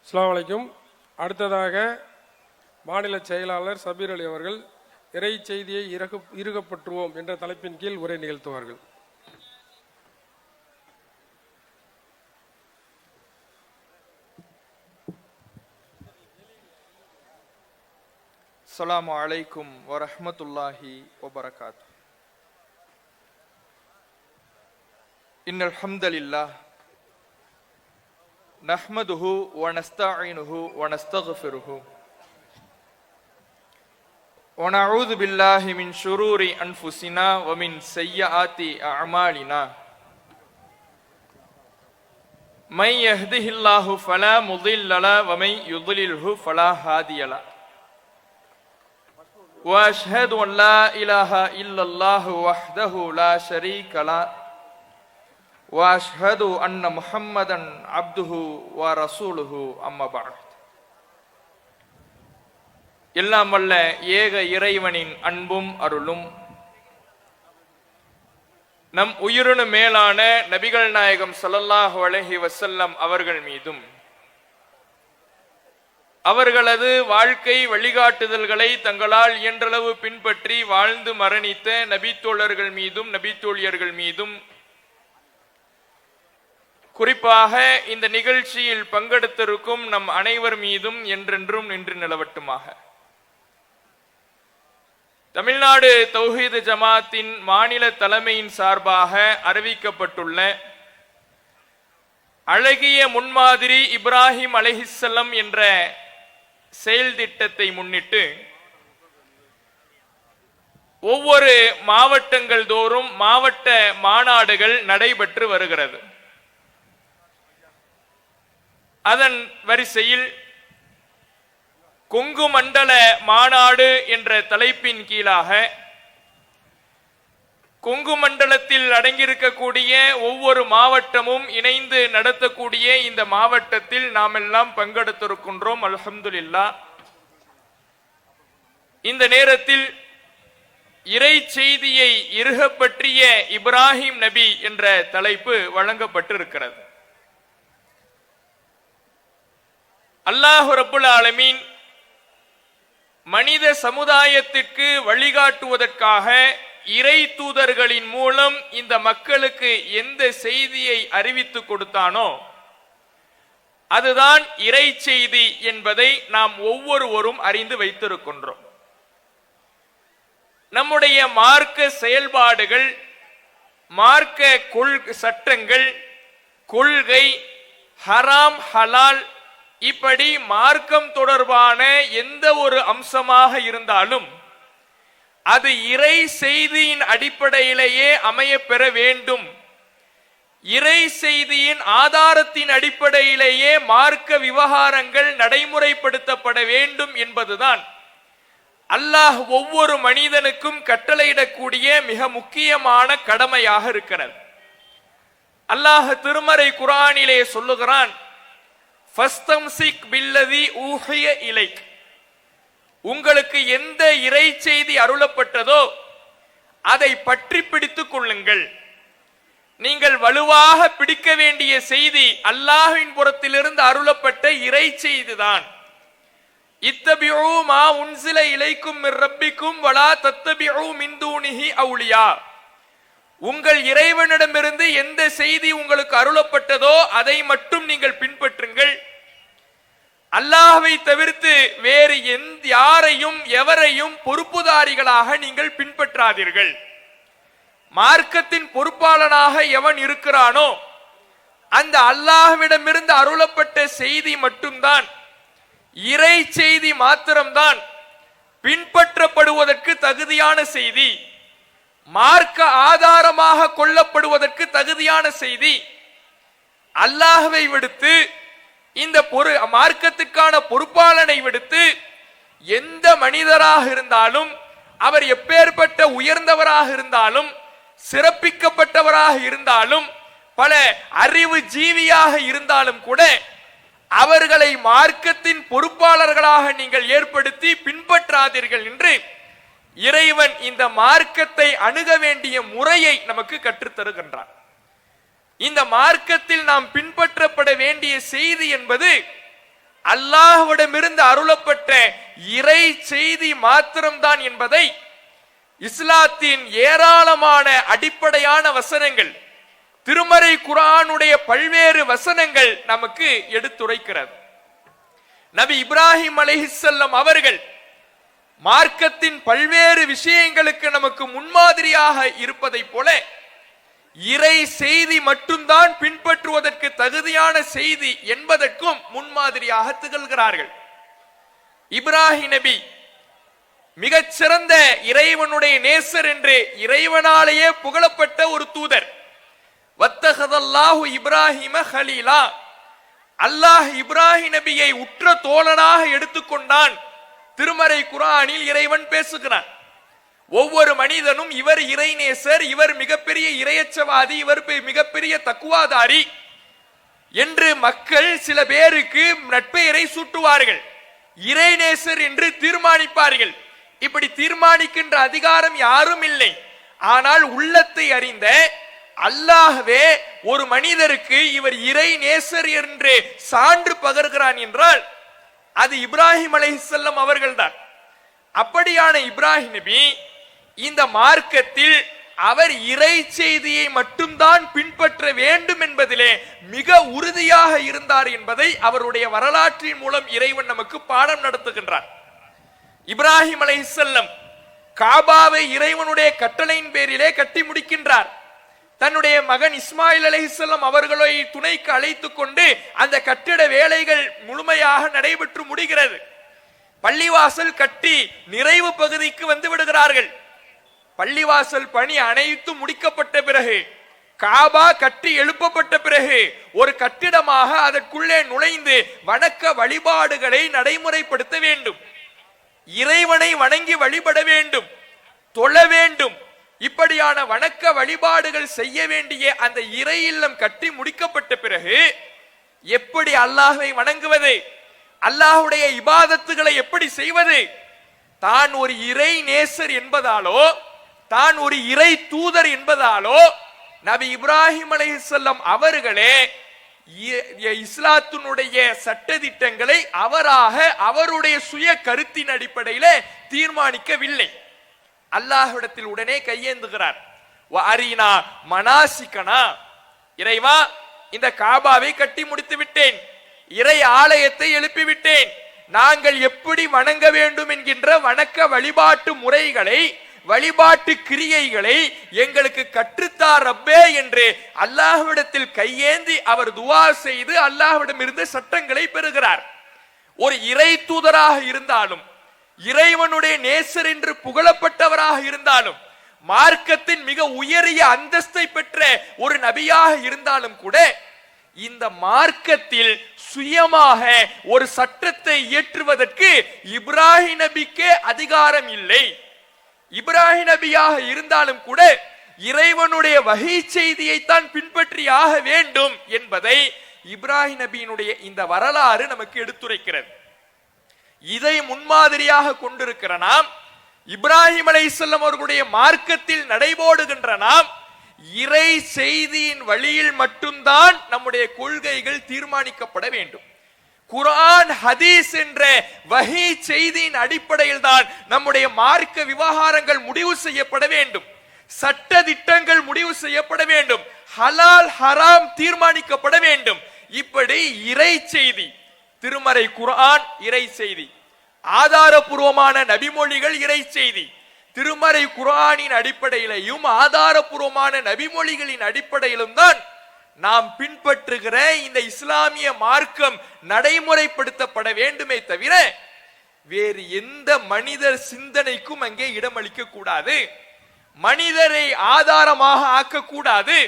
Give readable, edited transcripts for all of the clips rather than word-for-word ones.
அஸ்ஸலாமு அலைக்கும். அடுத்ததாக மாநில செயலாளர் சபீர் அலி அவர்கள் இறை செய்தியை இறுகப்பற்றுவோம் என்ற தலைப்பின் கீழ் உரை நிகழ்த்துவார்கள். அஸ்ஸலாமு அலைக்கும் வரஹ்மத்துல்லாஹி வபரகாத்துஹு. இன்னல் ஹம்தலில்லாஹ் நஹ்மதுஹு வ நஸ்தஈனுஹு வ நஸ்தக்ஃபிருஹு வ நஊது பில்லாஹி மின் ஷுரூரி அன்ஃபுஸினா வ மின் ஸய்யிஆத்தி அஅமாலினா. மை யஹ்திஹில்லாஹு ஃபலா முضில்ல லஹு வ மை யுض்லில்ஹு ஃபலா ஹாதிய லஹு. وأشهد أن لا إله إلا الله وحده لا شريك له وأشهد أن محمدا عبده ورسوله أما بعد. எல்லாம் வல்ல ஏக இறைவனின் அன்பும் அருளும் நம் உயிரினு மேலான நபிகள் நாயகம் ஸல்லல்லாஹு அலைஹி வஸல்லம் அவர்கள் மீதும் அவர்களது வாழ்க்கை வழிகாட்டுதல்களை தங்களால் இயன்றளவு பின்பற்றி வாழ்ந்து மரணித்த நபித்தோழர்கள் மீதும் நபித்தோழியர்கள் மீதும் குறிப்பாக இந்த நிகழ்ச்சியில் பங்கெடுத்திருக்கும் நம் அனைவர் மீதும் என்றென்றும் நின்று நிலவட்டுமாக. தமிழ்நாடு தௌஹீத் ஜமாத்தின் மாநில தலைமையின் சார்பாக அறிவிக்கப்பட்டுள்ள அழகிய முன்மாதிரி இப்ராஹிம் அலைஹிஸ்ஸலாம் என்ற செயல் திட்டத்தை முன்னிட்டு ஒவ்வொரு மாவட்டங்கள் தோறும் மாவட்ட மாநாடுகள் நடைபெற்று வருகிறது. அதன் வரிசையில் கொங்கு மண்டல மாநாடு என்ற தலைப்பின் கீழாக கொங்கு மண்டலத்தில் அடங்கியிருக்கக்கூடிய ஒவ்வொரு மாவட்டமும் இணைந்து நடத்தக்கூடிய இந்த மாவட்டத்தில் நாம் எல்லாம் பங்கெடுத்திருக்கின்றோம். அல்ஹம்துலில்லாஹ். இந்த நேரத்தில் இறை செய்தியை இறுகப்பற்றிய இப்ராஹிம் நபி என்ற தலைப்பு வழங்கப்பட்டிருக்கிறது. அல்லாஹ் ரப்புல் ஆலமீன் மனித சமுதாயத்திற்கு வழிகாட்டுவதற்காக இறை தூதர்களின் மூலம் இந்த மக்களுக்கு எந்த செய்தியை அறிவித்து கொடுத்தானோ அதுதான் இறை செய்தி என்பதை நாம் ஒவ்வொருவரும் அறிந்து வைத்திருக்கின்றோம். நம்முடைய மார்க்க செயல்பாடுகள், மார்க்க சட்டங்கள், கொள்கை, ஹராம் ஹலால், இப்படி மார்க்கம் தொடர்பான எந்த ஒரு அம்சமாக இருந்தாலும் அது இறை செய்தியின் அடிப்படையிலேயே அமைய பெற வேண்டும். இறை செய்தியின் ஆதாரத்தின் அடிப்படையிலேயே மார்க்க விவகாரங்கள் நடைமுறைப்படுத்தப்பட வேண்டும் என்பதுதான் அல்லாஹ் ஒவ்வொரு மனிதனுக்கும் கட்டளையிடக்கூடிய மிக முக்கியமான கடமையாக இருக்கிறது. அல்லாஹ் திருமறை குர்ஆனிலே சொல்லுகிறான், ஃபஸ்தம்சிக் பில்லதி ஊஹிய இலைக், உங்களுக்கு எந்த இறை செய்தி அருளப்பட்டதோ அதை பற்றி பிடித்துக் கொள்ளுங்கள். நீங்கள் வலுவாக பிடிக்க வேண்டிய செய்தி அல்லாஹ்வின் புறத்திலிருந்து அருளப்பட்ட இறை செய்திதான். இத்தபிஉ மா உன்சில இலைக்கும் மிர் ரப்பிக்கும் வலா தத்தபிஉ மின் தூனிஹி அவுலியா, உங்கள் இறைவனிடமிருந்து எந்த செய்தி உங்களுக்கு அருளப்பட்டதோ அதை மட்டும் நீங்கள் பின்பற்றுங்கள். அல்லாஹ்வை தவிர்த்து வேறு யாரையும் எவரையும் பொறுப்புதாரிகளாக நீங்கள் பின்பற்றாதீர்கள். மார்க்கத்தின் பொறுப்பாளனாக எவன் இருக்கிறானோ அந்த அல்லாஹ்விடமிருந்து அருளப்பட்ட செய்தி மட்டும்தான், இறை செய்தி மாத்திரம்தான் பின்பற்றப்படுவதற்கு தகுதியான செய்தி, மார்க்க ஆதாரமாக கொள்ளப்படுவதற்கு தகுதியான செய்தி. அல்லாஹ்வை விடுத்து இந்த மார்க்கத்துக்கான பொறுப்பாளனை விடுத்து எந்த மனிதராக இருந்தாலும், அவர் எப்பேற்பட்ட உயர்ந்தவராக இருந்தாலும், சிறப்பிக்கப்பட்டவராக இருந்தாலும், பல அறிவு ஜீவியாக இருந்தாலும் கூட அவர்களை மார்க்கத்தின் பொறுப்பாளர்களாக நீங்கள் ஏற்படுத்தி பின்பற்றாதீர்கள் என்று இறைவன் இந்த மார்க்கத்தை அணுக வேண்டிய முறையை நமக்கு கற்றுத்தருகின்றான். இந்த மார்க்கத்தில் நாம் பின்பற்றப்பட வேண்டிய செய்தி என்பது அல்லாஹ்விடமிருந்து அருளப்பட்ட இறை செய்தி மாத்திரம்தான் என்பதை இஸ்லாத்தின் ஏராளமான அடிப்படையான வசனங்கள், திருமறை குர்ஆனுடைய பல்வேறு வசனங்கள் நமக்கு எடுத்துரைக்கிறது. நபி இப்ராஹிம் அலைஹிஸ்ஸலாம் அவர்கள் மார்க்கத்தின் பல்வேறு விஷயங்களுக்கு நமக்கு முன்மாதிரியாக இருப்பதை போல இறை செய்தி மட்டும்தான் பின்பற்றுவதற்கு தகுதியான செய்தி என்பதற்கும் முன்மாதிரியாக திகழ்கிறார்கள். இப்ராஹிம் நபி மிகச்சிறந்த இறைவனுடைய நேசர் என்று இறைவனாலேயே புகழப்பட்ட ஒரு தூதர். வத்தஹதல்லாஹு இப்ராஹிம ஹலீலா, அல்லாஹ் இப்ராஹிம் நபியை உற்ற தோழனாக எடுத்துக்கொண்டான். திருமறை குர்ஆனில் இறைவன் பேசுகிறான். ஒவ்வொரு மனிதனும் இவர் இறைநேசர், இவர் மிகப்பெரிய இறையச்சவாதி, இவர் மிகப்பெரிய தக்குவாதாரி என்று மக்கள் சில பேருக்கு நட்பெயரை சூட்டுவார்கள், இறைநேசர் என்று தீர்மானிப்பார்கள். இப்படி தீர்மானிக்கின்ற அதிகாரம் யாரும் இல்லை. ஆனால் உள்ளத்தை அறிந்த அல்லாஹ்வே ஒரு மனிதருக்கு இவர் இறை நேசர் என்று சான்று பகர்கிறான் என்றால் அது இப்ராஹிம் அலைஹிஸ்ஸலாம் அவர்கள்தான். அப்படியான இப்ராஹிம் நபி இந்த மார்க்கத்தில் அவர் இறை செய்தியை மட்டும்தான் பின்பற்ற வேண்டும் என்பதிலே மிக உறுதியாக இருந்தார் என்பதை அவருடைய வரலாற்றின் மூலம் இறைவன் நமக்கு பாடம் நடத்துகின்றார். இப்ராஹிம் அலைஹிஸ்ஸலாம் காபாவை இறைவனுடைய கட்டளையின் பேரிலே கட்டி முடிக்கின்றார். தன்னுடைய மகன் இஸ்மாயில் அலைஹிஸ்ஸலாம் அவர்களை துணைக்கு அழைத்துக் கொண்டு அந்த கட்டிட வேலைகள் முழுமையாக நடைபெற்று முடிகிறது. பள்ளிவாசல் கட்டி நிறைவு பகுதிக்கு வந்து விடுகிறார்கள். பள்ளிவாசல் பணி அனைத்து முடிக்கப்பட்ட பிறகு, காபா கட்டி எழுப்பப்பட்ட பிறகு ஒரு கட்டிடமாக அதற்குள்ளே நுழைந்து வணக்க வழிபாடுகளை நடைமுறைப்படுத்த வேண்டும். இறைவனை வணங்கி வழிபட வேண்டும், தொழ வேண்டும். இப்படியான வணக்க வழிபாடுகள் செய்ய வேண்டிய அந்த இறை இல்லம் கட்டி முடிக்கப்பட்ட பிறகு எப்படி அல்லாஹ்வை வணங்குவது, அல்லாஹ்வுடைய இபாதத்துகளை எப்படி செய்வது? தான் ஒரு இறை நேசர் என்பதாலோ, தான் ஒரு இறை தூதர் என்பதாலோ நபி இப்ராஹிம் அலைஹிஸ்ஸலாம் அவர்களே இஸ்லாத்தினுடைய சட்டதிட்டங்களை அவருடைய சுய கருத்தின் அடிப்படையில் தீர்மானிக்கவில்லை. அல்லாஹ்விடத்தில் உடனே கையேந்துகிறார். வஅரினா மனாசிகனா, இறைவா இந்த காபாவை கட்டி முடித்து விட்டேன், இறை ஆலயத்தை எழுப்பிவிட்டேன், நாங்கள் எப்படி வணங்க வேண்டும் என்கின்ற வணக்க வழிபாட்டு முறைகளை, வழிபாட்டு கிரியைகளை எங்களுக்கு கற்றுத்தார் ரப்பே என்று அல்லாஹ்விடத்தில் கையேந்தி அவர் துஆ செய்து அல்லாஹ்விடம் இருந்து சட்டங்களை பெறுகிறார். ஒரு இறை தூதராக இருந்தாலும், இறைவனுடைய நேசர் என்று புகழப்பட்டவராக இருந்தாலும், மார்க்கத்தின் மிக உயரிய அந்தஸ்தை பெற்ற ஒரு நபியாக இருந்தாலும் கூட இந்த மார்க்கத்தில் சுயமாக ஒரு சட்டத்தை இயற்றுவதற்கு இப்ராஹிம் நபிக்கே அதிகாரம் இல்லை. இப்ராஹிம் நபியாக இருந்தாலும் கூட இறைவனுடைய வஹீ செய்தியை தான் பின்பற்றி ஆக வேண்டும் என்பதை இப்ராஹிம் நபியினுடைய இந்த வரலாறு நமக்கு எடுத்துரைக்கிறது. இதை முன்மாதிரியாக கொண்டிருக்கிற நாம், இப்ராஹிம் அலைஹிஸ்ஸலாம் அவர்களுடைய மார்க்கத்தில் நடைபோடுகின்ற நாம், இறை செய்தியின் வழியில் மட்டும்தான் நம்முடைய கொள்கைகள் தீர்மானிக்கப்பட வேண்டும். குர்ஆன் ஹதீஸ் என்ற வஹீ செய்தியின் அடிப்படையில் தான் நம்முடைய மார்க்க விவகாரங்கள் முடிவு செய்யப்பட வேண்டும், சட்ட திட்டங்கள் முடிவு செய்யப்பட வேண்டும், ஹலால் ஹராம் தீர்மானிக்கப்பட வேண்டும். இப்படி இறை செய்தி, திருமறை குர்ஆன் இறை செய்தி, ஆதாரபூர்வமான நபிமொழிகள் இறை செய்தி, திருமறை குர்ஆனின் அடிப்படையிலையும் ஆதாரபூர்வமான நபிமொழிகளின் அடிப்படையிலும் தான் நாம் பின்பற்றுகிற இந்த இஸ்லாமிய மார்க்கம் நடைமுறைப்படுத்தப்பட வேண்டுமே தவிர வேறு எந்த மனிதர் சிந்தனைக்கும் அங்கே இடமளிக்க கூடாது, மனிதரை ஆதாரமாக ஆக்கக்கூடாது,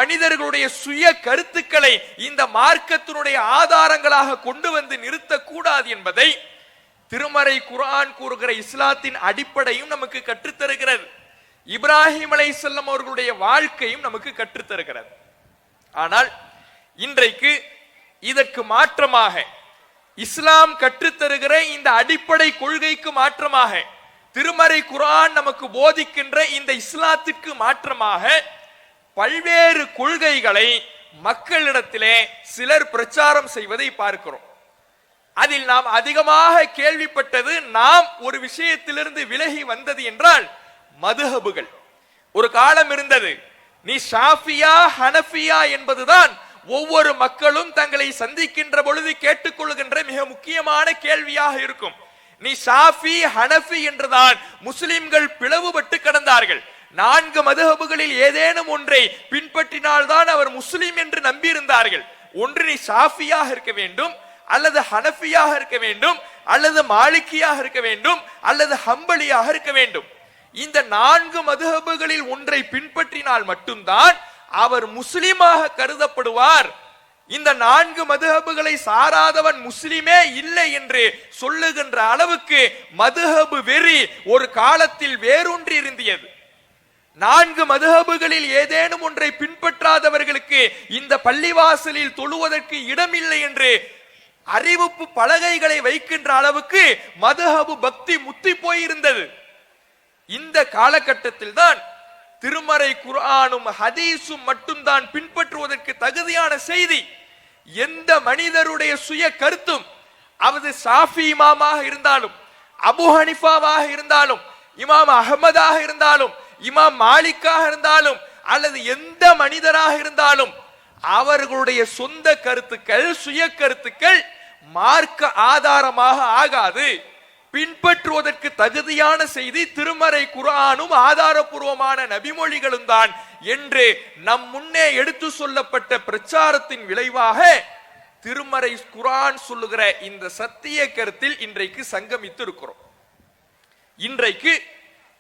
மனிதர்களுடைய சுய கருத்துக்களை இந்த மார்க்கத்தினுடைய ஆதாரங்களாக கொண்டு வந்து நிறுத்தக்கூடாது என்பதை திருமறை குர்ஆன் கூறுகிற இஸ்லாத்தின் அடிப்படையும் நமக்கு கற்றுத்தருகிறது. இப்ராஹிம் அலைஹிஸ்ஸலாம் அவர்களுடைய வாழ்க்கையும் நமக்கு கற்றுத்தருகிறது. ஆனால் இன்றைக்கு இதற்கு மாற்றமாக, இஸ்லாம் கற்றுத்தருகிற இந்த அடிப்படை கொள்கைக்கு மாற்றமாக, திருமறை குர்ஆன் நமக்கு போதிக்கின்ற இந்த இஸ்லாத்திற்கு மாற்றமாக பல்வேறு கொள்கைகளை மக்களிடத்திலே சிலர் பிரச்சாரம் செய்வதை பார்க்கிறோம். அதில் நாம் அதிகமாக கேள்விப்பட்டது, நாம் ஒரு விஷயத்திலிருந்து விலகி வந்தது என்றால் மதுஹபுகள். ஒரு காலம் இருந்தது, நீ ஷாஃபியா ஹனஃபியா என்பதுதான் ஒவ்வொரு மக்களும் தங்களை சந்திக்கின்ற பொழுது கேட்டுக்கொள்கின்ற மிக முக்கியமான கேள்வியாக இருக்கும். நீ ஷாஃபி ஹனஃபி என்றுதான் முஸ்லிம்கள் பிளவுபட்டு கடந்தார்கள். 4 மதுஹபுகளில் ஏதேனும் ஒன்றை பின்பற்றினால்தான் அவர் முஸ்லிம் என்று நம்பியிருந்தார்கள். ஒன்று நீ ஷாஃபியாக இருக்க வேண்டும், அல்லது ஹனஃபியாக இருக்க வேண்டும், அல்லது மாலிக்கியாக இருக்க வேண்டும், அல்லது ஹம்பலியாக இருக்க வேண்டும். இந்த 4 மதுஹபுகளில் ஒன்றை பின்பற்றினால் மட்டும்தான் அவர் முஸ்லிமாக கருதப்படுவார். இந்த 4 மதுஹபுகளை சாராதவன் முஸ்லிமே இல்லை என்று சொல்லுகின்ற அளவுக்கு மதுஹபு வெறி ஒரு காலத்தில் வேரூன்றி இருந்தது. 4 மதுஹபுகளில் ஏதேனும் ஒன்றை பின்பற்றாதவர்களுக்கு இந்த பள்ளிவாசலில் தொழுவதற்கு இடமில்லை என்று அறிவிப்பு பலகைகளை வைக்கின்ற அளவுக்கு மதுஹபு பக்தி முத்தி போயிருந்தது. இந்த காலகட்டத்தில் தான் திருமறை குர்ஆனும் ஹதீஸும் மட்டும்தான் பின்பற்றுவதற்கு தகுதியான செய்தி. எந்த மனிதருடைய சுய கருத்தும், அது ஷாஃபி இமாமாக இருந்தாலும், அபு ஹனிஃபாவாக இருந்தாலும், இமாம் அஹமதாக இருந்தாலும், இமாம் மாலிக்காக இருந்தாலும், அல்லது எந்த மனிதராக இருந்தாலும், அவர்களுடைய சொந்த கருத்துக்கள், சுய கருத்துக்கள் மார்க்க ஆதாரமாக ஆகாது. பின்பற்றுவதற்கு தகுதியான செய்தி திருமறை குர்ஆனும் ஆதாரபூர்வமான நபிமொழிகளும் தான் என்று நம் முன்னே எடுத்து சொல்லப்பட்ட பிரச்சாரத்தின் விளைவாக திருமறை குர்ஆன் சொல்லுகிற இந்த சத்திய கருத்தில் இன்றைக்கு சங்கமித்து இருக்கிறோம். இன்றைக்கு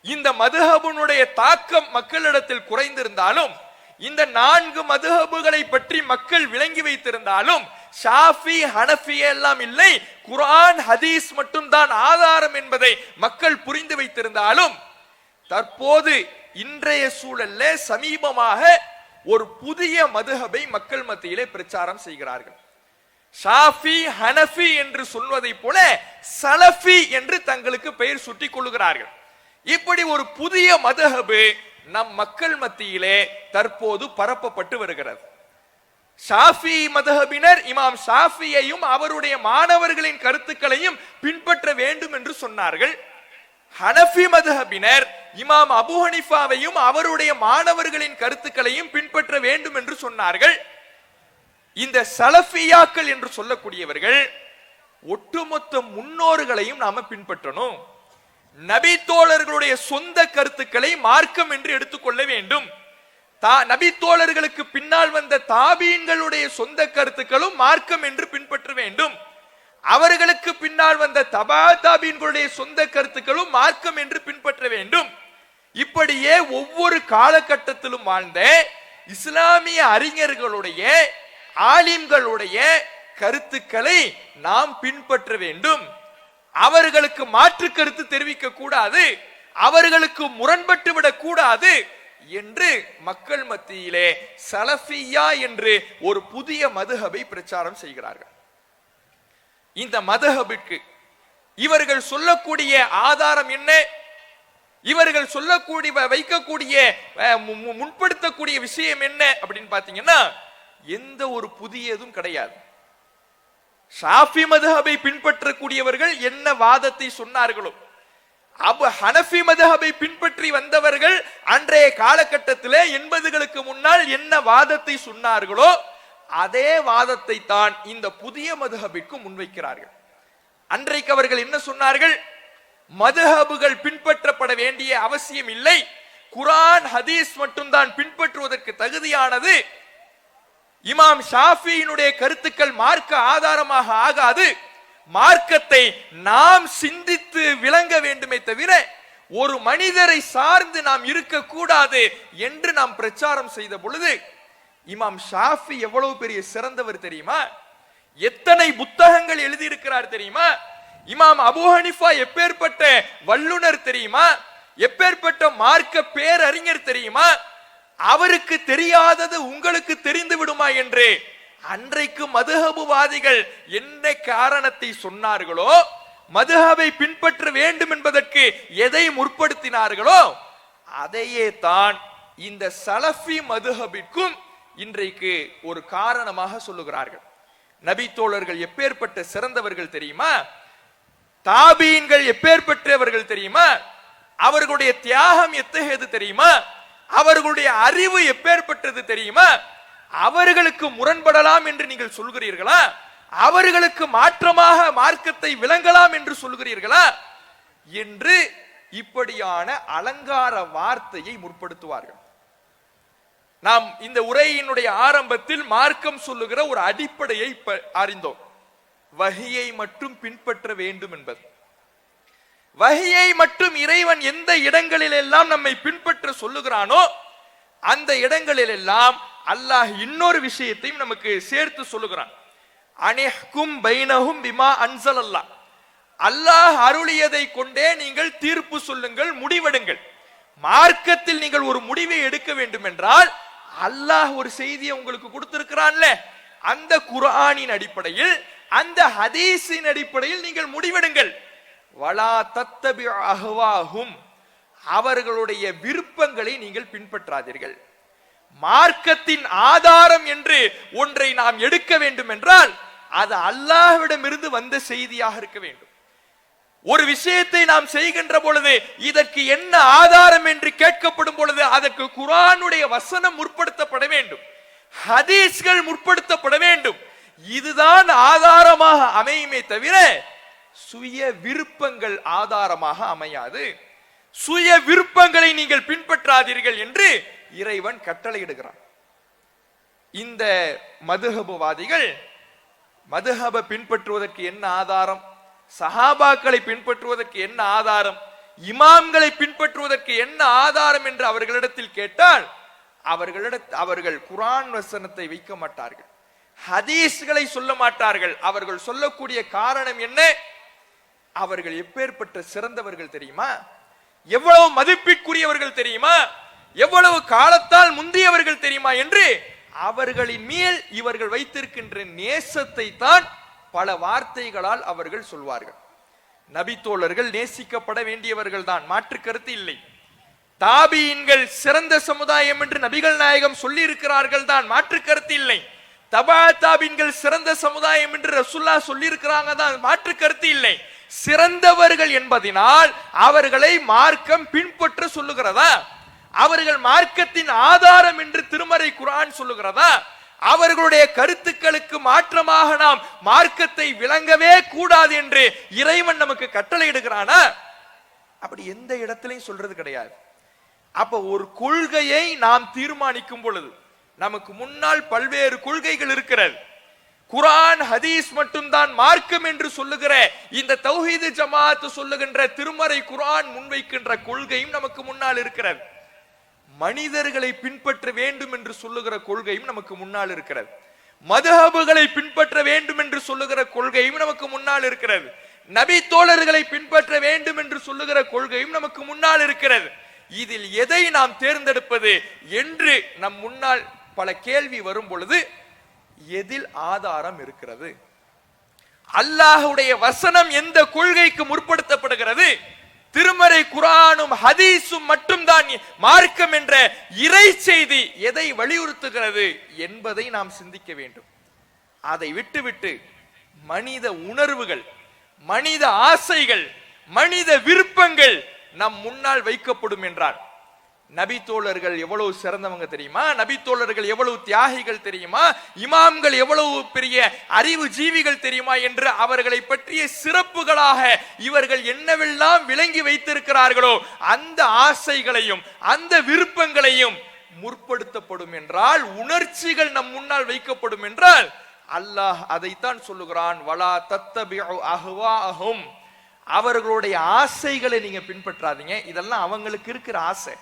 இந்த மதுஹபுனுடைய தாக்கம் மக்களிடத்தில் குறைந்திருந்தாலும், இந்த 4 மதுஹபுகளை பற்றி மக்கள் விளங்கி வைத்திருந்தாலும், ஷாஃபி ஹனஃபி எல்லாம் இல்லை, குர்ஆன் ஹதீஸ் மட்டும் தான் ஆதாரம் என்பதை மக்கள் புரிந்து வைத்திருந்தாலும், தற்போது இன்றைய சூழல்ல சமீபமாக ஒரு புதிய மதுஹபை மக்கள் மத்தியிலே பிரச்சாரம் செய்கிறார்கள். ஷாஃபி ஹனஃபி என்று சொல்வதை போல சலஃபி என்று தங்களுக்கு பெயர் சுட்டிக் கொள்கிறார்கள். இப்படி ஒரு புதிய மதுஹபு நம் மக்கள் மத்தியிலே தற்போது பரப்பப்பட்டு வருகிறது. ஷாஃபி மதுஹபினர் இமாம் ஷாஃபியையும் அவருடைய மாணவர்களின் கருத்துக்களையும் பின்பற்ற வேண்டும் என்று சொன்னார்கள். ஹனஃபி மதுஹபினர் இமாம் அபு ஹனிஃபாவையும் அவருடைய மாணவர்களின் கருத்துக்களையும் பின்பற்ற வேண்டும் என்று சொன்னார்கள். இந்த சலஃபியாக்கள் என்று சொல்லக்கூடியவர்கள் ஒட்டுமொத்த முன்னோர்களையும் நாம பின்பற்றணும். நபி தோழர்களுடைய சொந்த கருத்துக்களை மார்க்கம் என்று எடுத்துக்கொள்ள வேண்டும். நபி தோழர்களுக்கு பின்னால் வந்த தாபீன்களுடைய சொந்த கருத்துக்களும் மார்க்கம் என்று பின்பற்ற வேண்டும். அவர்களுக்கு பின்னால் வந்த தபா தாபீன்களுடைய சொந்த கருத்துக்களும் மார்க்கம் என்று பின்பற்ற வேண்டும். இப்படியே ஒவ்வொரு காலகட்டத்திலும் வாழ்ந்த இஸ்லாமிய அறிஞர்களுடைய ஆலிம்களுடைய கருத்துக்களை நாம் பின்பற்ற வேண்டும். அவர்களுக்கு மாற்று கருத்து தெரிவிக்க கூடாது, அவர்களுக்கு முரண்பட்டு விடக் கூடாது என்று மக்கள் மத்தியிலே சலஃபியா என்று ஒரு புதிய மதுஹபை பிரச்சாரம் செய்கிறார்கள். இந்த மதுஹபிற்கு இவர்கள் சொல்லக்கூடிய ஆதாரம் என்ன? இவர்கள் சொல்லக்கூடிய வைக்கக்கூடிய முன்படுத்தக்கூடிய விஷயம் என்ன அப்படின்னு பாத்தீங்கன்னா, எந்த ஒரு புதியதும் கிடையாது. ஷாஃபி மதுஹபை பின்பற்றக்கூடியவர்கள் என்ன வாதத்தை சொன்னார்களோ, அபு ஹனஃபி மதுஹபை பின்பற்றி வந்தவர்கள் அன்றைய காலகட்டத்திலே 80களுக்கு முன்னால் என்ன வாதத்தை சொன்னார்களோ அதே வாதத்தை தான் இந்த புதிய மதுஹபிற்கு முன்வைக்கிறார்கள். அன்றைக்கு அவர்கள் என்ன சொன்னார்கள்? மதுஹபுகள் பின்பற்றப்பட வேண்டிய அவசியம் இல்லை, குர்ஆன் ஹதீஸ் மட்டும்தான் பின்பற்றுவதற்கு தகுதியானது. இமாம் ஷாஃபியினுடைய கருத்துக்கள் மார்க்க ஆதாரமாக ஆகாது. மார்க்கத்தை நாம் சிந்தித்து விளங்க வேண்டுமே தவிர ஒரு மனிதரை சார்ந்து நாம் இருக்கக்கூடாது என்று நாம் பிரச்சாரம் செய்த பொழுது, இமாம் ஷாஃபி எவ்வளவு பெரிய சிறந்தவர் தெரியுமா? எத்தனை புத்தகங்கள் எழுதியிருக்கிறார் தெரியுமா? இமாம் அபு ஹனிஃபா எப்பேற்பட்ட வல்லுனர் தெரியுமா? எப்பேற்பட்ட மார்க்க பேரறிஞர் தெரியுமா? அவருக்கு தெரியாதது உங்களுக்கு தெரிந்து விடுமா என்று அன்றைக்கு மதுஹபுவாதிகள் என்ன காரணத்தை சொன்னார்களோ, மதுஹபை பின்பற்ற வேண்டும் என்பதற்கு எதை முற்படுத்தினார்களோ அதையே தான் இந்த சலஃபி மதுஹபிற்கும் இன்றைக்கு ஒரு காரணமாக சொல்லுகிறார்கள். நபி தோழர்கள் எப்பேற்பட்ட சிறந்தவர்கள் தெரியுமா? தாபீன்கள் எப்பேற்பட்டவர்கள் தெரியுமா? அவர்களுடைய தியாகம் எத்தகையது தெரியுமா? அவர்களுடைய அறிவு எப்பேற்பட்டது தெரியுமா? அவர்களுக்கு முரண்படலாம் என்று நீங்கள் சொல்கிறீர்களா? அவர்களுக்கு மாற்றமாக மார்க்கத்தை விளங்கலாம் என்று சொல்கிறீர்களா என்று இப்படியான அலங்கார வார்த்தையை முற்படுத்துவார்கள். நாம் இந்த உரையினுடைய ஆரம்பத்தில் மார்க்கம் சொல்லுகிற ஒரு அடிப்படையை அறிந்தோம். வஹியை மட்டும் பின்பற்ற வேண்டும் என்பது. வஹியை மட்டும் இறைவன் எந்த இடங்களில் எல்லாம் நம்மை பின்பற்ற சொல்லுகிறானோ அந்த இடங்களில் எல்லாம் அல்லாஹ் இன்னொரு விஷயத்தையும் நமக்கு சேர்த்து சொல்லுகிறான். அனிஹ்கும் பைனஹும் பிமா அன்ஸலல்லாஹ். அல்லாஹ் அருளியதை கொண்டே நீங்கள் தீர்ப்பு சொல்லுங்கள், முடிவெடுங்கள். மார்க்கத்தில் நீங்கள் ஒரு முடிவை எடுக்க வேண்டும் என்றால் அல்லாஹ் ஒரு செய்தியை உங்களுக்கு கொடுத்திருக்கிறான்ல, அந்த குர்ஆனின் அடிப்படையில், அந்த ஹதீஸின் அடிப்படையில் நீங்கள் முடிவெடுங்கள். வலா தத்தபி அஹ்வாஹும். அவர்களுடைய விருப்பங்களை நீங்கள் பின்பற்றாதீர்கள். மார்க்கத்தின் ஆதாரம் என்று ஒன்றை நாம் எடுக்க வேண்டும் என்றால் அது அல்லாஹ்விடமிருந்து வந்த செய்தியாக இருக்க வேண்டும். ஒரு விஷயத்தை நாம் செய்கின்ற பொழுது இதற்கு என்ன ஆதாரம் என்று கேட்கப்படும் பொழுது அதற்கு குர்ஆனுடைய வசனம் முற்படுத்தப்பட வேண்டும், ஹதீஸ்கள் முற்படுத்தப்பட வேண்டும். இதுதான் ஆதாரமாக அமையுமே தவிர சுய விருப்பங்கள் ஆதாரமாக அமையாது. சுய விருப்பங்களை நீங்கள் பின்பற்றாதீர்கள் என்று இறைவன் கட்டளையிடுகிறான். இந்த மதுஹபுவாதிகள் மதுஹபை பின்பற்றுவதற்கு என்ன ஆதாரம், சஹாபாக்களை பின்பற்றுவதற்கு என்ன ஆதாரம், இமாம்களை பின்பற்றுவதற்கு என்ன ஆதாரம் என்று அவர்களிடத்தில் கேட்டால் அவர்கள் குர்ஆன் வசனத்தை வைக்க மாட்டார்கள், ஹதீஸ்களை சொல்ல மாட்டார்கள். அவர்கள் சொல்லக்கூடிய காரணம் என்ன? அவர்கள் எப்பேற்பட்ட சிறந்தவர்கள் தெரியுமா? எவ்வளவு மதிப்பிற்குரியவர்கள் தெரியுமா? எவ்வளவு காலத்தால் முந்தியவர்கள் தெரியுமா என்று அவர்களின் மேல் இவர்கள் வைத்திருக்கின்ற நேசத்தை தான் பல வார்த்தைகளால் அவர்கள் சொல்வார்கள். நபி தோழர்கள் நேசிக்கப்பட வேண்டியவர்கள் தான், மாற்று கருத்து இல்லை. தாபீன்கள் சிறந்த சமுதாயம் என்று நபிகள் நாயகம் சொல்லி இருக்கிறார்கள் தான், மாற்று கருத்து இல்லை. தபா தாபீன்கள் சிறந்த சமுதாயம் என்று ரசூலுல்லாஹ் சொல்லி இருக்கிறாங்க தான், மாற்று கருத்து இல்லை. சிறந்தவர்கள் என்பதனால் அவர்களை மார்க்கம் பின்பற்ற சொல்லுகிறதா? அவர்கள் மார்க்கத்தின் ஆதாரம் என்று திருமறை குர்ஆன் சொல்லுகிறதா? அவர்களுடைய கருத்துக்களுக்கு மாற்றமாக நாம் மார்க்கத்தை விளங்கவே கூடாது என்று இறைவன் நமக்கு கட்டளையிடுகிறானா? அப்படி எந்த இடத்திலையும் சொல்றது கிடையாது. அப்ப ஒரு கொள்கையை நாம் தீர்மானிக்கும் பொழுது நமக்கு முன்னால் பல்வேறு கொள்கைகள் இருக்கிறது. குர்ஆன் ஹதீஸ் மட்டும்தான் மார்க்கம் என்று சொல்லுகிற இந்த தௌஹீது ஜமாஅத் சொல்லுகின்ற திருமறை குர்ஆன் முன்வைக்கின்ற கொள்கையும் நமக்கு முன்னால் இருக்கிறது. மனிதர்களை பின்பற்ற வேண்டும் என்று சொல்லுகிற கொள்கையும் நமக்கு முன்னால் இருக்கிறது. மதுஹபுகளை பின்பற்ற வேண்டும் என்று சொல்லுகிற கொள்கையும் நமக்கு முன்னால் இருக்கிறது. நபி தோழர்களை பின்பற்ற வேண்டும் என்று சொல்லுகிற கொள்கையும் நமக்கு முன்னால் இருக்கிறது. இதில் எதை நாம் தேர்ந்தெடுப்பது என்று நம் முன்னால் பல கேள்வி வரும் பொழுது எதில் ஆதாரம் இருக்கிறது? அல்லாஹ்வுடைய வசனம் எந்த கொள்கைக்கு முற்படுத்தப்படுகிறது? திருமறை குர்ஆனும் ஹதீஸும் மட்டும்தான் மார்க்கம் என்ற இறை செய்தி எதை வலியுறுத்துகிறது என்பதை நாம் சிந்திக்க வேண்டும். அதை விட்டுவிட்டு மனித உணர்வுகள், மனித ஆசைகள், மனித விருப்பங்கள் நம் முன்னால் வைக்கப்படும் என்றால் நபி தோழர்கள் எவ்வளவு சிறந்தவங்க தெரியுமா? நபி தோழர்கள் எவ்வளவு தியாகிகள் தெரியுமா? இமாம்கள் எவ்வளவு பெரிய அறிவு ஜீவிகள் தெரியுமா என்று அவர்களை பற்றிய சிறப்புகளாக இவர்கள் என்னவெல்லாம் விளங்கி வைத்திருக்கிறார்களோ அந்த ஆசைகளையும் அந்த விருப்பங்களையும் முற்படுத்தப்படும் என்றால், உணர்ச்சிகள் நம் முன்னால் வைக்கப்படும் என்றால் அல்லாஹ் அதைத்தான் சொல்லுகிறான், வலா தத்தபிஉ அஹ்வாஅஹும். அவர்களுடைய ஆசைகளை நீங்க பின்பற்றாதீங்க. இதெல்லாம் அவங்களுக்கு இருக்கிற ஆசை,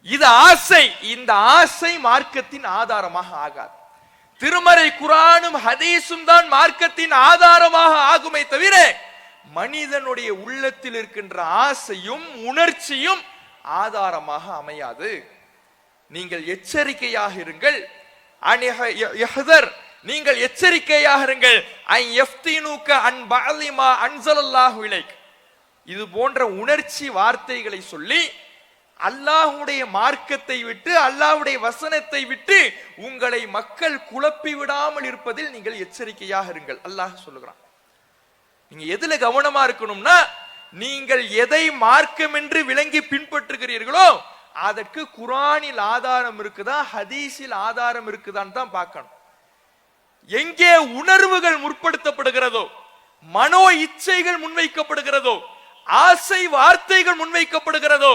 இது ஆசை. இந்த ஆசை மார்க்கத்தின் ஆதாரமாக ஆகாது. திருமறை குர்ஆனும் ஹதீஸும் தான் மார்க்கத்தின் ஆதாரமாக ஆகுமே தவிர மனிதனுடைய உள்ளத்தில் இருக்கின்ற ஆசையும் உணர்ச்சியும் ஆதாரமாக அமையாது. நீங்கள் எச்சரிக்கையாக இருங்கள். நீங்கள் எச்சரிக்கையாக இருங்கள். இது போன்ற உணர்ச்சி வார்த்தைகளை சொல்லி அல்லாஹ்வுடைய மார்க்கத்தை விட்டு, அல்லாஹ்வுடைய வசனத்தை விட்டு உங்களை மக்கள் குழப்பி விடாமல் இருப்பதில் நீங்கள் எச்சரிக்கையாக இருங்கள். அல்லாஹ் சொல்லுகிறான். நீங்க எதுல கவனமா இருக்கணும்னா, நீங்கள் எதை மார்க்கம் என்று விளங்கி பின்பற்றுகிறீர்களோ அதற்கு குர்ஆனில் ஆதாரம் இருக்குதா, ஹதீஸில் ஆதாரம் இருக்குதான்னு தான் பார்க்கணும். எங்கே உணர்வுகள் முற்படுத்தப்படுகிறதோ, மனோ இச்சைகள் முன்வைக்கப்படுகிறதோ, ஆசை வார்த்தைகள் முன்வைக்கப்படுகிறதோ,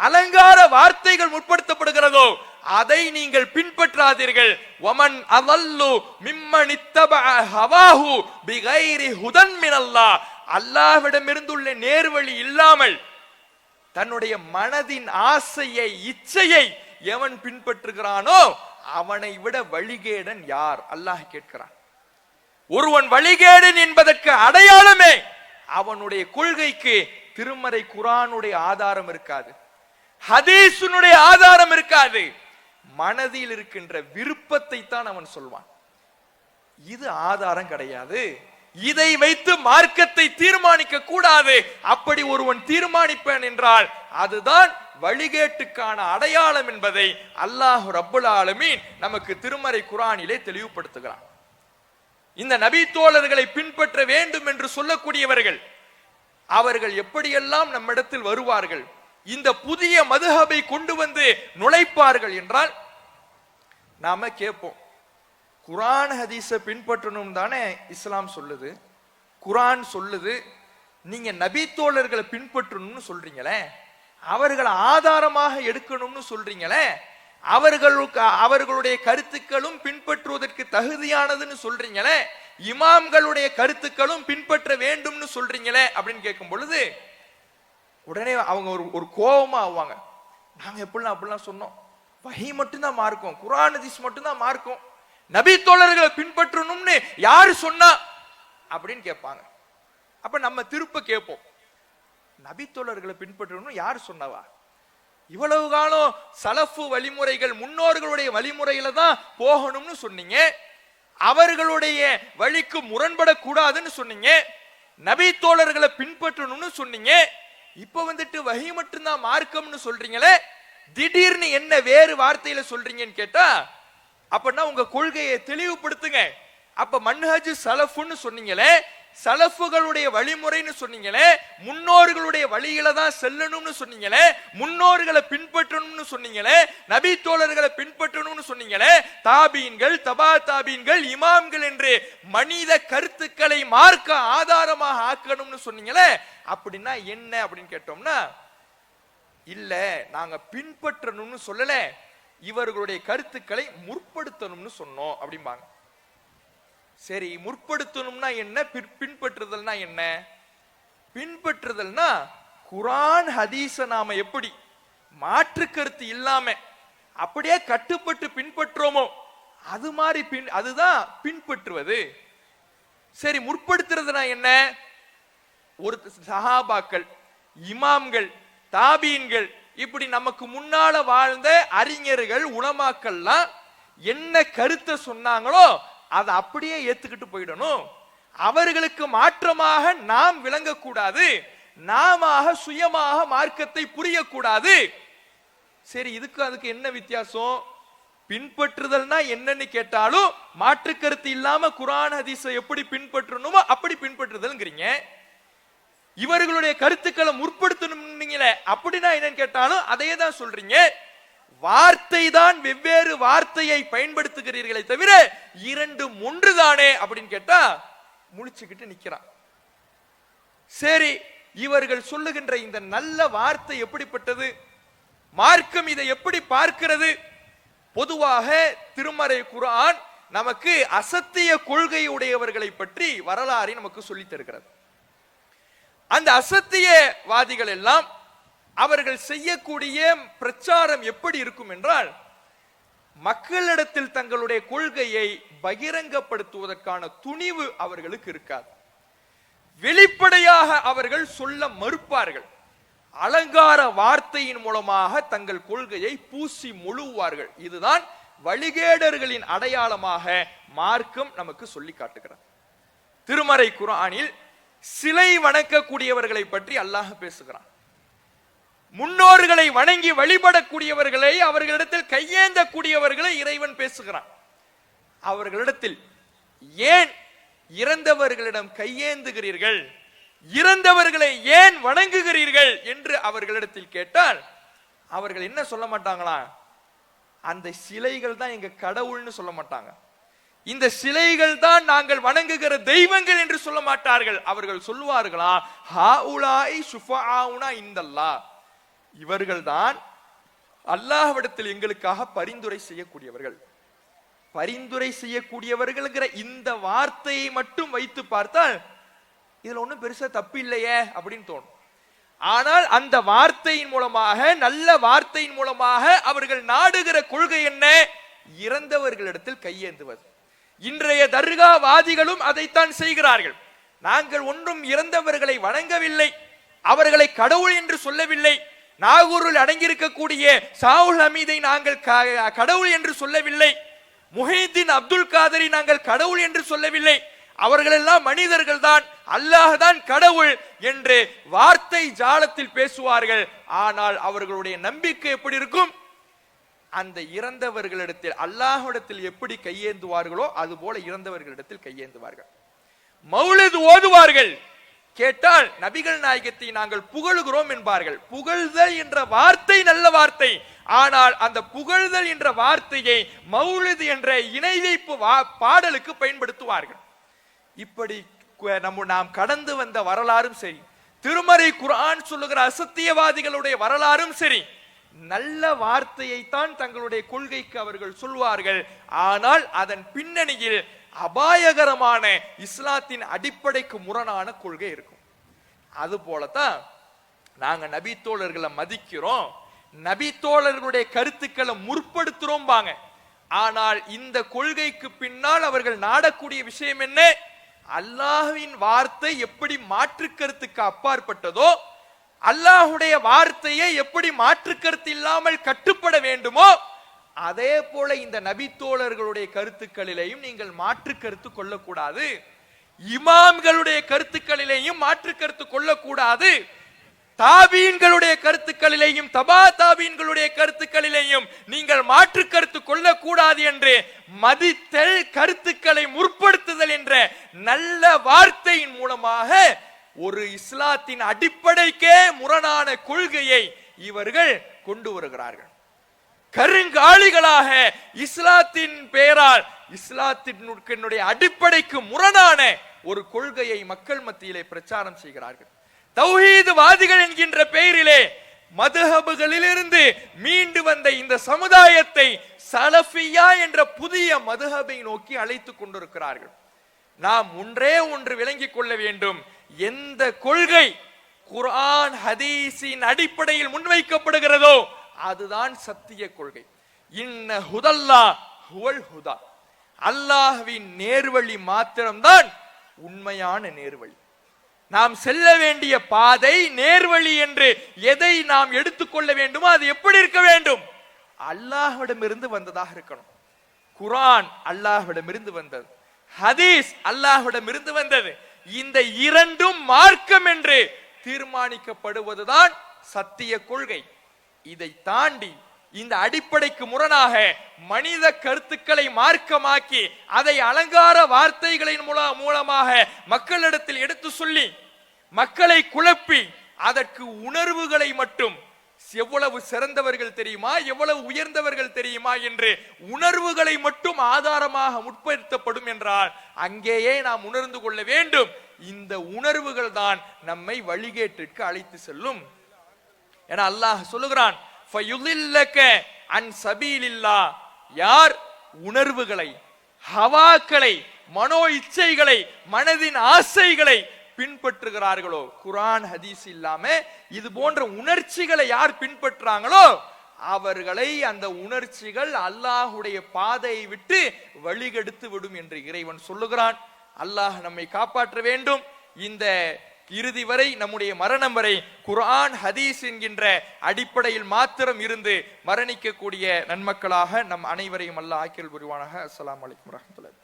அலங்கார வார்த்தைகள் முற்படுத்தப்படுகிறதோ அதை நீங்கள் பின்பற்றாதீர்கள். வமன் அதல்லு மிம்மன் இத்தபஅ ஹவாஹு பிகைரி ஹுதன் மினல்லாஹ். அல்லாஹ்விடமிருந்துள்ள நேர்வழி இல்லாமல் தன்னுடைய மனதின் ஆசையை, இச்சையை எவன் பின்பற்றுகிறானோ அவனை விட வழிகேடன் யார்? அல்லாஹ் கேட்கிறான். ஒருவன் வழிகேடன் என்பதற்கு அடையாளமே அவனுடைய கொள்கைக்கு திருமறை குர்ஆனுடைய ஆதாரம் இருக்காது, ஹதீஸுனுடைய ஆதாரம் இருக்காது, மனதில் இருக்கின்ற விருப்பத்தை தான் அவன் சொல்வான். இது ஆதாரம் கிடையாது, இதை வைத்து மார்க்கத்தை தீர்மானிக்க கூடாது. அப்படி ஒருவன் தீர்மானிப்பான் என்றால் அதுதான் வழிகேட்டுக்கான அடையாளம் என்பதை அல்லாஹ் ரப்புல் ஆலமீன் நமக்கு திருமறை குர்ஆனிலே தெளிவுபடுத்துகிறான். இந்த நபி தோழர்களை பின்பற்ற வேண்டும் என்று சொல்லக்கூடியவர்கள் அவர்கள் எப்படியெல்லாம் நம்மிடத்தில் வருவார்கள், இந்த புதிய மதுஹபை கொண்டு வந்து நுழைப்பார்கள் என்றால் நாம கேட்போம். குர்ஆன் ஹதீஸை பின்பற்றணும் தானே இஸ்லாம் சொல்லுது, குர்ஆன் சொல்லுது. நீங்க நபி தோழர்களை பின்பற்றணும்னு சொல்றீங்களே, அவர்களை ஆதாரமாக எடுக்கணும்னு சொல்றீங்களே, அவர்களுடைய கருத்துக்களும் பின்பற்றுவதற்கு தகுதியானதுன்னு சொல்றீங்களே, இமாம்களுடைய கருத்துக்களும் பின்பற்ற வேண்டும்னு சொல்றீங்களே அப்படின்னு கேட்கும் பொழுது உடனே அவங்க ஒரு கோபமா ஆவாங்க. நாங்க அப்படிலாம் சொன்னோம், வஹி மட்டும்தான் மார்க்கம், குர்ஆன் ஹதீஸ் மட்டும்தான் மார்க்கம், நபி தோழர்களை பின்பற்றணும்னு யாரு சொன்னா அப்படின்னு கேட்பாங்க. அப்ப நம்ம திருப்ப கேட்போம், நபி தோழர்களை பின்பற்றணும் யாரு சொன்னவா? இவ்வளவு காலம் சலஃபு வழிமுறைகள், முன்னோர்களுடைய வழிமுறையில தான் போகணும்னு சொன்னீங்க, அவர்களுடைய வழிக்கு முரண்படக்கூடாதுன்னு சொன்னீங்க, நபி தோழர்களை பின்பற்றணும்னு சொன்னீங்க. இப்ப வந்துட்டு வஹி மட்டும்தான் மார்க்கம்னு சொல்றீங்களே, திடீர்னு என்ன வேறு வார்த்தையில சொல்றீங்கன்னு கேட்டா, அப்படின்னா உங்க கொள்கையை தெளிவுபடுத்துங்க. அப்ப மன்ஹஜ் சலஃப்னு சொன்னீங்களே, சலஃபுகளுடைய வழிமுறைன்னு சொன்னீங்களே, முன்னோர்களுடைய வழியில தான் செல்லணும்னு சொன்னீங்களே, முன்னோர்களை பின்பற்றணும்னு சொன்னீங்களே, நபி தோழர்களை பின்பற்றணும்னு சொன்னீங்களே, தாபீன்கள், தபா தாபீன்கள், இமாம்கள் என்று மனித கருத்துக்களை மார்க்க ஆதாரமாக ஆக்கணும்னு சொன்னீங்களே, அப்படின்னா என்ன அப்படின்னு கேட்டோம்னா, இல்ல நாங்க பின்பற்றணும்னு சொல்லல, இவர்களுடைய கருத்துக்களை முற்படுத்தணும்னு சொன்னோம் அப்படிம்பாங்க. சரி, முற்படுத்தணும்னா என்ன, பின்பற்றுதல்னா என்ன? பின்பற்றுதல்னா குர்ஆன் ஹதீஸ நாம எப்படி மாற்று கருத்து இல்லாம அப்படியே கட்டுப்பட்டு பின்பற்றோமோ அது மாதிரி அதுதான் பின்பற்றுவது. சரி, முற்படுத்துறதுனா என்ன? ஒரு சஹாபாக்கள், இமாம்கள், தாபீன்கள், இப்படி நமக்கு முன்னால வாழ்ந்த அறிஞர்கள், உலமாக்கள்லாம் என்ன கருத்தை சொன்னாங்களோ அதை அப்படியே ஏத்துக்கிட்டு போயிடணும். அவர்களுக்கு மாற்றமாக நாம் விளங்கக்கூடாது, நாம சுயமாக மார்க்கத்தை புரியக்கூடாது. சரி, அதுக்கு என்ன வித்தியாசம்? பின்பற்றுதல்னா என்னன்னு கேட்டாலும் மாற்று கருத்து இல்லாம குர்ஆன் ஹதீஸை எப்படி பின்பற்றணுமோ அப்படி பின்பற்றுதல்ங்கிறீங்க. இவர்களுடைய கருத்துக்களை முற்படுத்தணும்னீங்களே, அப்படின்னா என்னன்னு கேட்டாலும் அதையே தான் சொல்றீங்க. வார்த்தை தான் வெவ்வேறு வார்த்தையை பயன்படுத்துகிறீர்களே தவிர இரண்டும் ஒன்றுதானே அப்படின்னு கேட்டா முழிச்சுக்கிட்டு நிக்கிறான். சரி, இவர்கள் சொல்லுகின்ற இந்த நல்ல வார்த்தை எப்படிப்பட்டது? மார்க்கம் இதை எப்படி பார்க்கிறது? பொதுவாக திருமறை குர்ஆன் நமக்கு அசத்திய கொள்கையுடையவர்களை பற்றி வரலாறை நமக்கு சொல்லித் தருகிறது. அந்த அசத்தியவாதிகள் எல்லாம் அவர்கள் செய்யக்கூடிய பிரச்சாரம் எப்படி இருக்கும் என்றால், மக்களிடத்தில் தங்களுடைய கொள்கையை பகிரங்கப்படுத்துவதற்கான துணிவு அவர்களுக்கு இருக்காது. வெளிப்படையாக அவர்கள் சொல்ல மறுப்பார்கள். அலங்கார வார்த்தையின் மூலமாக தங்கள் கொள்கையை பூசி முழுவார்கள். இதுதான் வழிகேடர்களின் அடையாளமாக மார்க்கம் நமக்கு சொல்லி காட்டுகிறது. திருமறை குர்ஆனில் சிலை வணங்கக்கூடியவர்களை பற்றி அல்லாஹ் பேசுகிறான். முன்னோர்களை வணங்கி வழிபடக்கூடியவர்களை, அவர்களிடத்தில் கையேந்தக்கூடியவர்களை இறைவன் பேசுகிறான். அவர்களிடத்தில் ஏன் இறந்தவர்களிடம் கையேந்துகிறீர்கள், இறந்தவர்களை ஏன் வணங்குகிறீர்கள் என்று அவர்களிடத்தில் கேட்டால் அவர்கள் என்ன சொல்ல மாட்டாங்களா? அந்த சிலைகள் தான் எங்க கடவுள்னு சொல்ல மாட்டாங்க. இந்த சிலைகள் தான் நாங்கள் வணங்குகிற தெய்வங்கள் என்று சொல்ல மாட்டார்கள். அவர்கள் சொல்லுவார்களா, ஹாஉலாய் ஷுஃபஆஉனா இந்தல்லாஹ், இவர்கள் தான் அல்லாஹ்விடத்தில் எங்களுக்காக பரிந்துரை செய்யக்கூடியவர்கள். பரிந்துரை செய்யக்கூடியவர்கள்ங்கிற இந்த வார்த்தையை மட்டும் வைத்து பார்த்தால் இதுல ஒண்ணும் பெருசா தப்பு இல்லையே அப்படின்னு தோணும். ஆனால் அந்த வார்த்தையின் மூலமாக, நல்ல வார்த்தையின் மூலமாக அவர்கள் நாடுகிற கொள்கை என்ன? இறந்தவர்களிடத்தில் கையேந்துவது. இன்றைய தர்காவாதிகளும் அதைத்தான் செய்கிறார்கள். நாங்கள் ஒன்றும் இறந்தவர்களை வணங்கவில்லை, அவர்களை கடவுள் என்று சொல்லவில்லை, நாகூரில் அடங்கியிருக்கக்கூடிய சாவுல் ஹமீதை நாங்கள் கடவுள் என்று சொல்லவில்லை, முஹைதீன் அப்துல் காதரை நாங்கள் கடவுள் என்று சொல்லவில்லை, அவர்களெல்லாம் மனிதர்கள் தான், அல்லாஹ் தான் கடவுள் என்று வார்த்தை ஜாலத்தில் பேசுவார்கள். ஆனால் அவர்களுடைய நம்பிக்கை எப்படி இருக்கும்? அந்த இறந்தவர்களிடத்தில், அல்லாஹ்விடத்தில் எப்படி கையேந்துவார்களோ அது போல இறந்தவர்களிடத்தில் கையேந்துவார்கள். மௌலித் ஓதுவார்கள். கேட்டால் நபிகள் நாயகத்தை நாங்கள் புகழுகிறோம் என்பார்கள். புகழ்தல் என்ற வார்த்தை நல்ல வார்த்தை. ஆனால் அந்த புகழ்தல் என்ற வார்த்தையை மௌலித் என்ற இணை வைப்பு பாடலுக்கு பயன்படுத்துவார்கள். இப்படி நாம் கடந்து வந்த வரலாறும் சரி, திருமறை குர்ஆன் சொல்லுகிற அசத்தியவாதிகளுடைய வரலாறும் சரி, நல்ல வார்த்தையை தான் தங்களுடைய கொள்கைக்கு அவர்கள் சொல்வார்கள். ஆனால் அதன் பின்னணியில் அபாயகரமான இஸ்லாத்தின் அடிப்படைக்கு முரணான கொள்கை இருக்கும். அது போலதான் நாங்க நபி தோழர்களை மதிக்கிறோம், நபி தோழர்களுடைய கருத்துக்களை முற்படுத்துறோம் பாங்க. ஆனால் இந்த கொள்கைக்கு பின்னால் அவர்கள் நாடக்கூடிய விஷயம் என்ன? அல்லாஹ்வின் வார்த்தை எப்படி மாற்று கருத்துக்கு அப்பாற்பட்டதோ, அல்லாஹுடைய வார்த்தையை எப்படி மாற்று கருத்து இல்லாமல் கட்டுப்பட வேண்டுமோ, அதே போல இந்த நபி தோழர்களுடைய கருத்துக்களிலேயும் நீங்கள் மாற்று கருத்து கொள்ளக்கூடாது. இமாம்களுடைய கருத்துக்களிலேயும் மாற்று கருத்து கொள்ளக்கூடாது. தாபீன்களுடைய கருத்துக்களிலேயும் தபா தாபீன்களுடைய கருத்துக்களிலேயும் நீங்கள் மாற்று கருத்து கொள்ளக்கூடாது என்று மதித்தல், கருத்துக்களை முற்படுத்துதல் என்ற நல்ல வார்த்தையின் மூலமாக ஒரு இஸ்லாத்தின் அடிப்படைக்கே முரணான கொள்கையை இவர்கள் கொண்டு வருகிறார்கள். கருங்காலிகளாக இஸ்லாத்தின் பெயரால் இஸ்லாத்தினுடைய அடிப்படைக்கு முரணான ஒரு கொள்கையை மக்கள் மத்தியிலே பிரச்சாரம் செய்கிறார்கள். தௌஹீத்வாதிகள் என்கின்ற பெயரிலே மதுஹபுகளிலிருந்து மீண்டு வந்த இந்த சமுதாயத்தை சலஃபியா என்ற புதிய மதுஹபை நோக்கி அழைத்துக் கொண்டிருக்கிறார்கள். நாம் ஒன்றே ஒன்று விளங்கிக் கொள்ள வேண்டும். எந்த கொள்கை குர்ஆன் ஹதீஸின் அடிப்படையில் முன்வைக்கப்படுகிறதோ அதுதான் சத்திய கொள்கை. இன்ன ஹுதல்லா ஹுவல் ஹுதா, அல்லாஹ்வின் நேர்வழி மாத்திரம்தான் உண்மையான நேர்வழி. நாம் செல்ல வேண்டிய பாதை நேர்வழி என்று எதை நாம் எடுத்துக்கொள்ள வேண்டுமோ அது எப்படி இருக்க வேண்டும்? அல்லாஹ்விடமிருந்து வந்ததாக இருக்கணும். குர்ஆன் அல்லாஹ்விடமிருந்து வந்தது, ஹதீஸ் அல்லாஹ்விடமிருந்து வந்தது. இந்த இரண்டும் மார்க்கம் என்று தீர்மானிக்கப்படுவதுதான் சத்திய கொள்கை. இதை தாண்டி இந்த அடிப்படைக்கு முரணாக மனித கருத்துக்களை மார்க்கமாக்கி அதை அலங்கார வார்த்தைகளின் மூலமாக மக்களிடத்தில் எடுத்து சொல்லி மக்களை குழப்பி அதற்கு உணர்வுகளை மட்டும், எவ்வளவு சிறந்தவர்கள் தெரியுமா, எவ்வளவு உயர்ந்தவர்கள் தெரியுமா என்று உணர்வுகளை மட்டும் ஆதாரமாக முற்படுத்தப்படும் என்றால் அங்கேயே நாம் உணர்ந்து கொள்ள வேண்டும், இந்த உணர்வுகள் தான் நம்மை வழிகேட்டிற்கு அழைத்து செல்லும். என அல்லாஹ் சொல்லுகிறான், யார் உணர்வுகளை, ஹவாக்களை, மனோ இச்சைகளை, மனதின் ஆசைகளை பின்பற்றுகிறார்களோ, குர்ஆன் ஹதீஸ் இல்லாம இது போன்ற உணர்ச்சிகளை யார் பின்பற்றாங்களோ அவர்களை அந்த உணர்ச்சிகள் அல்லாஹுடைய பாதையை விட்டு வழிகெடுத்து விடும் என்று இறைவன் சொல்லுகிறான். அல்லாஹ் நம்மை காப்பாற்ற வேண்டும். இந்த இறுதி வரை, நம்முடைய மரணம் வரை குர்ஆன் ஹதீஸ் என்கின்ற அடிப்படையில் மாத்திரம் இருந்து மரணிக்கக்கூடிய நன்மக்களாக நம் அனைவரையும் அல்லாஹ் ஆக்கியல் புரிவானாக. அஸ்ஸலாமு அலைக்கும் வரஹ்மத்துல்லாஹி.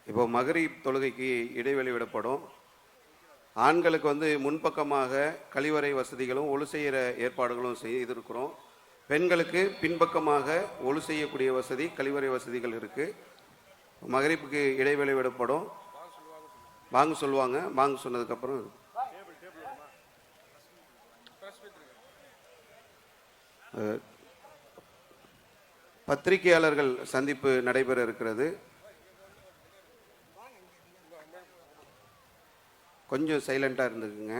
இப்போ மகரிப் தொழுகைக்கு இடைவெளி விடப்படும். ஆண்களுக்கு வந்து முன்பக்கமாக கழிவறை வசதிகளும் ஒழு செய்கிற ஏற்பாடுகளும் செய்திருக்கிறோம். பெண்களுக்கு பின்பக்கமாக ஒழு செய்யக்கூடிய வசதி, கழிவறை வசதிகள் இருக்கு. மகரிப்புக்கு இடைவெளி விடப்படும். வாங்க சொல்லுவாங்க. வாங்க சொன்னதுக்கப்புறம் பத்திரிகையாளர்கள் சந்திப்பு நடைபெற இருக்கிறது. கொஞ்சம் சைலண்டா இருந்துக்குங்க.